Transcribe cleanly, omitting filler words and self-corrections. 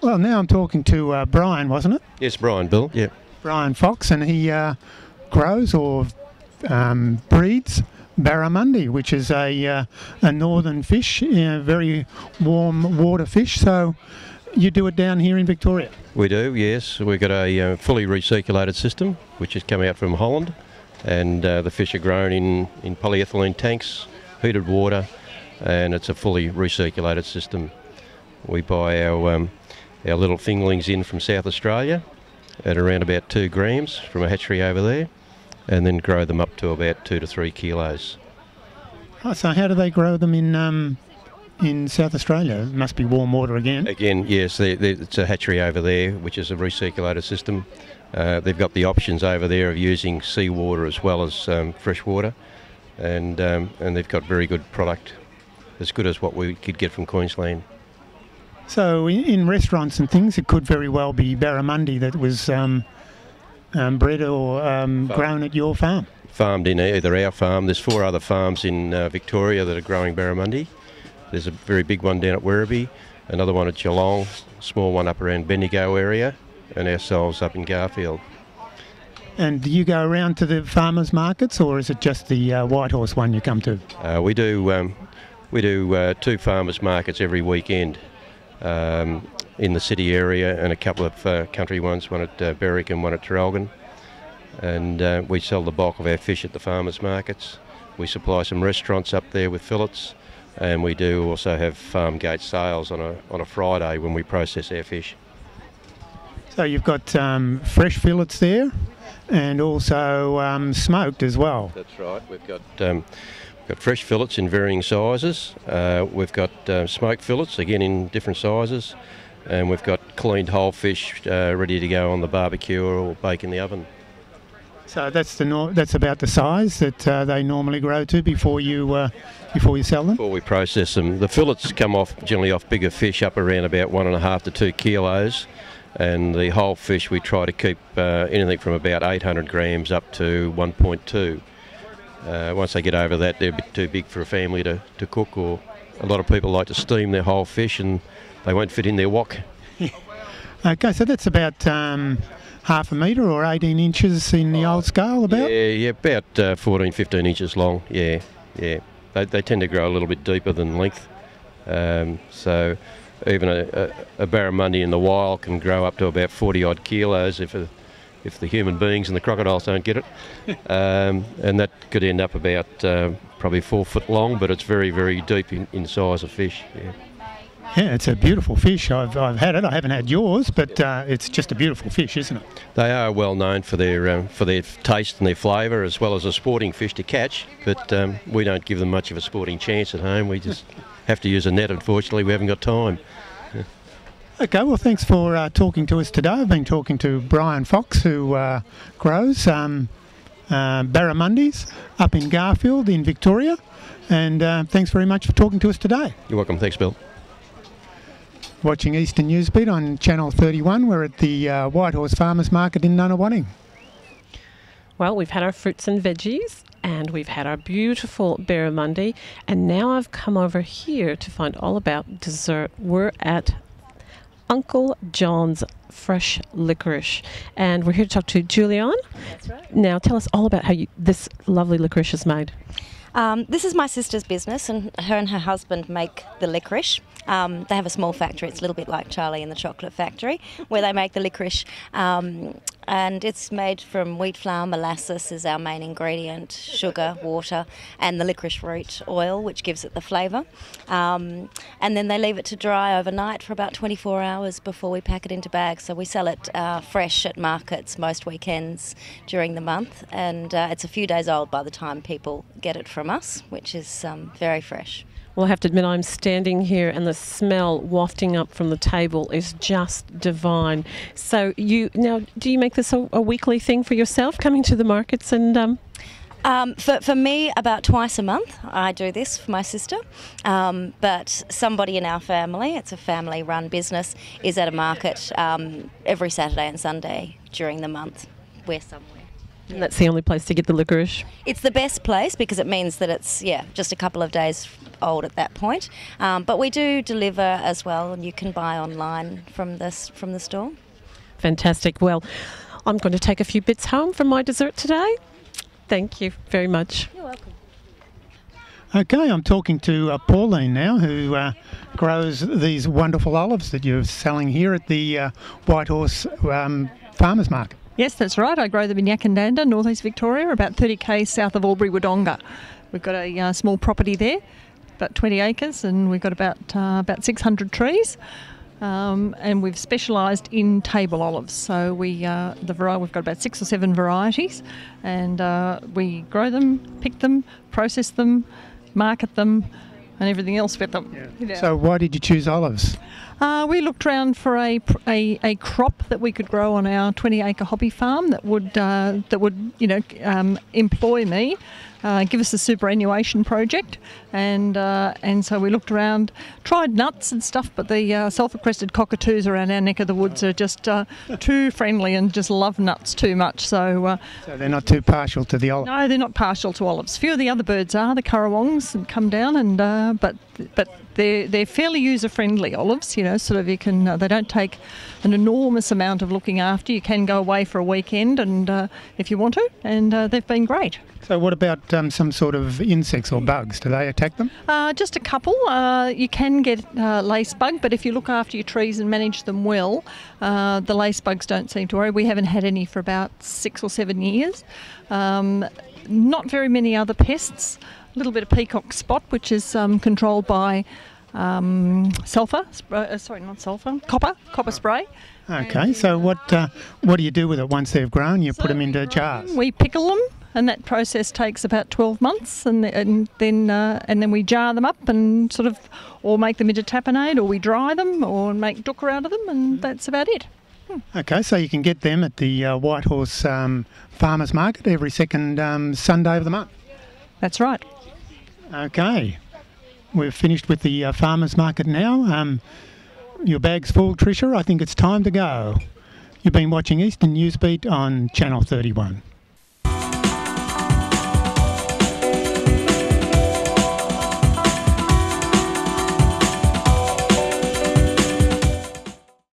Well, now I'm talking to Brian, wasn't it? Yes, Brian, Bill, yeah. Brian Fox, and he grows or breeds barramundi, which is a northern fish, very warm water fish. So you do it down here in Victoria? We do, yes. We've got a fully recirculated system, which has come out from Holland, and the fish are grown in polyethylene tanks, heated water, and it's a fully recirculated system. We buy our little fingerlings in from South Australia at around about 2 grams from a hatchery over there, and then grow them up to about 2 to 3 kilos. Oh, so how do they grow them in South Australia? It must be warm water again. Again, yes, it's a hatchery over there, which is a recirculated system. They've got the options over there of using seawater as well as fresh water, and they've got very good product, as good as what we could get from Queensland. So in restaurants and things, it could very well be barramundi that was bred or grown at your farm. Farmed in either our farm. There's 4 other farms in Victoria that are growing barramundi. There's a very big one down at Werribee, another one at Geelong, a small one up around Bendigo area, and ourselves up in Garfield. And do you go around to the farmers markets, or is it just the Whitehorse one you come to? We do 2 farmers markets every weekend in the city area, and a couple of country ones, one at Berwick and one at Traralgon. And we sell the bulk of our fish at the farmers markets. We supply some restaurants up there with fillets, and we do also have farm gate sales on a Friday when we process our fish. So you've got fresh fillets there, and also smoked as well. That's right. We've got fresh fillets in varying sizes. We've got smoked fillets, again in different sizes, and we've got cleaned whole fish ready to go on the barbecue or bake in the oven. So that's about the size that they normally grow to before you sell them? Before we process them. The fillets come generally off bigger fish up around about 1.5 to 2 kilos, and the whole fish we try to keep anything from about 800 grams up to 1.2. Once they get over that, they're a bit too big for a family to cook, or a lot of people like to steam their whole fish and they won't fit in their wok. Okay, so that's about half a metre or 18 inches in the old scale, about? Yeah, about 14, 15 inches long, yeah. They tend to grow a little bit deeper than length. So even a barramundi in the wild can grow up to about 40 odd kilos if the human beings and the crocodiles don't get it. And that could end up about probably 4 foot long, but it's very, very deep in size of fish. Yeah, it's a beautiful fish. I've had it. I haven't had yours, but it's just a beautiful fish, isn't it? They are well known for their taste and their flavour, as well as a sporting fish to catch. But we don't give them much of a sporting chance at home. We just have to use a net. Unfortunately, we haven't got time. Okay, well, thanks for talking to us today. I've been talking to Brian Fox, who grows barramundis up in Garfield in Victoria. And thanks very much for talking to us today. You're welcome. Thanks, Bill. Watching Eastern Newsbeat on Channel 31. We're at the Whitehorse Farmers Market in Nunawading. Well, we've had our fruits and veggies, and we've had our beautiful barramundi, and now I've come over here to find all about dessert. We're at Uncle John's Fresh Licorice, and we're here to talk to Julian. That's right. Now, tell us all about how this lovely licorice is made. This is my sister's business, and her husband make the licorice. They have a small factory. It's a little bit like Charlie and the Chocolate Factory, where they make the licorice. And it's made from wheat flour, molasses is our main ingredient, sugar, water, and the licorice root oil, which gives it the flavour. And then they leave it to dry overnight for about 24 hours before we pack it into bags. So we sell it fresh at markets most weekends during the month, and it's a few days old by the time people get it from us, which is very fresh. Well, I have to admit, I'm standing here and the smell wafting up from the table is just divine. So do you make this a weekly thing for yourself, coming to the markets? And For me, about twice a month I do this for my sister, but somebody in our family, it's a family-run business, is at a market every Saturday and Sunday during the month. We're somewhere. And that's the only place to get the licorice. It's the best place because it means that it's just a couple of days old at that point. But we do deliver as well, and you can buy online from the store. Fantastic. Well, I'm going to take a few bits home from my dessert today. Thank you very much. You're welcome. Okay, I'm talking to Pauline now, who grows these wonderful olives that you're selling here at the Whitehorse Farmers Market. Yes, that's right. I grow them in Yakandanda, northeast Victoria, about 30 k's south of Albury-Wodonga. We've got a small property there, about 20 acres, and we've got about 600 trees. And we've specialised in table olives. So we've got about 6 or 7 varieties, and we grow them, pick them, process them, market them, and everything else with them. Yeah. So why did you choose olives? We looked around for a crop that we could grow on our 20-acre hobby farm that would employ me, give us a superannuation project, and so we looked around, tried nuts and stuff, but the sulphur-crested cockatoos around our neck of the woods are just too friendly and just love nuts too much. So they're not too partial to the olive. No, they're not partial to olives. A few of the other birds are, the currawongs, and come down, and but they're fairly user-friendly olives. Sort of they don't take an enormous amount of looking after. You can go away for a weekend, and if you want to, and they've been great. So what about some sort of insects or bugs? Do they attack them? Just a couple. You can get lace bug, but if you look after your trees and manage them well, the lace bugs don't seem to worry. We haven't had any for about 6 or 7 years. Not very many other pests. A little bit of peacock spot, which is controlled by copper spray. Okay, so what do you do with it once they've grown? You put them into jars. We pickle them, and that process takes about 12 months, and then we jar them up and or make them into tapenade, or we dry them, or make dukkha out of them, and that's about it. Okay, so you can get them at the Whitehorse Farmers Market every second Sunday of the month. That's right. Okay, we're finished with the Farmers Market now. Your bag's full, Tricia. I think it's time to go. You've been watching Eastern Newsbeat on Channel 31.